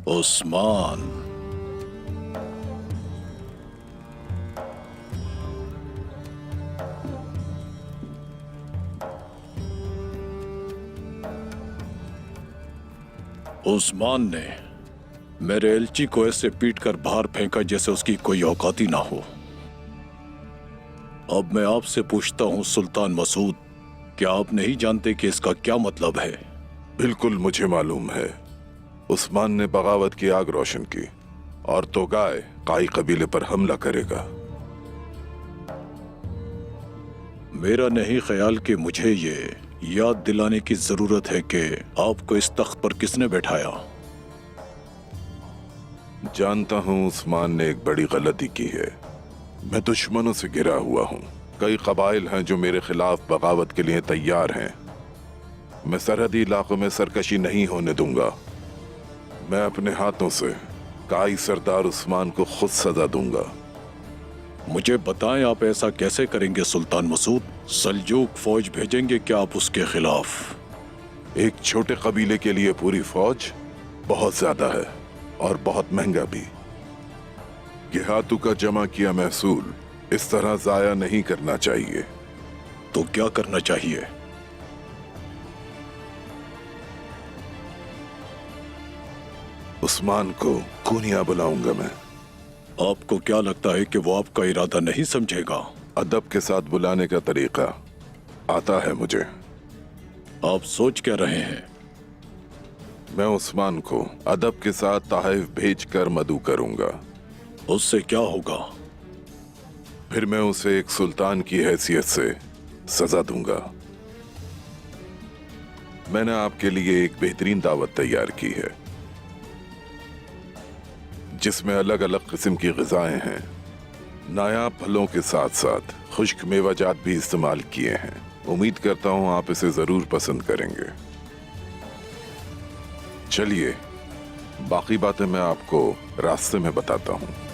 عثمان، عثمان نے میرے ایلچی کو ایسے پیٹ کر باہر پھینکا جیسے اس کی کوئی اوقات ہی نہ ہو۔ اب میں آپ سے پوچھتا ہوں سلطان مسعود، کیا آپ نہیں جانتے کہ اس کا کیا مطلب ہے؟ بالکل مجھے معلوم ہے۔ عثمان نے بغاوت کی آگ روشن کی اور تو گائے قائی قبیلے پر حملہ کرے گا۔ میرا نہیں خیال کہ مجھے یہ یاد دلانے کی ضرورت ہے کہ آپ کو اس تخت پر کس نے بٹھایا۔ جانتا ہوں عثمان نے ایک بڑی غلطی کی ہے۔ میں دشمنوں سے گھرا ہوا ہوں۔ کئی قبائل ہیں جو میرے خلاف بغاوت کے لیے تیار ہیں۔ میں سرحدی علاقوں میں سرکشی نہیں ہونے دوں گا۔ میں اپنے ہاتھوں سے قائی سردار عثمان کو خود سزا دوں گا۔ مجھے بتائیں آپ ایسا کیسے کریں گے سلطان مسعود؟ سلجوق فوج بھیجیں گے کیا آپ اس کے خلاف؟ ایک چھوٹے قبیلے کے لیے پوری فوج بہت زیادہ ہے اور بہت مہنگا بھی۔ دیہاتوں کا جمع کیا محصول اس طرح ضائع نہیں کرنا چاہیے۔ تو کیا کرنا چاہیے؟ عثمان کو کونیا بلاؤں گا میں۔ آپ کو کیا لگتا ہے کہ وہ آپ کا ارادہ نہیں سمجھے گا؟ ادب کے ساتھ بلانے کا طریقہ آتا ہے مجھے۔ آپ سوچ کیا رہے ہیں؟ میں عثمان کو ادب کے ساتھ تحائف بھیج کر مدعو کروں گا۔ اس سے کیا ہوگا؟ پھر میں اسے ایک سلطان کی حیثیت سے سزا دوں گا۔ میں نے آپ کے لیے ایک بہترین دعوت تیار کی ہے جس میں الگ الگ قسم کی غذائیں ہیں۔ نایاب پھلوں کے ساتھ ساتھ خشک میوہ جات بھی استعمال کیے ہیں۔ امید کرتا ہوں آپ اسے ضرور پسند کریں گے۔ چلیے باقی باتیں میں آپ کو راستے میں بتاتا ہوں۔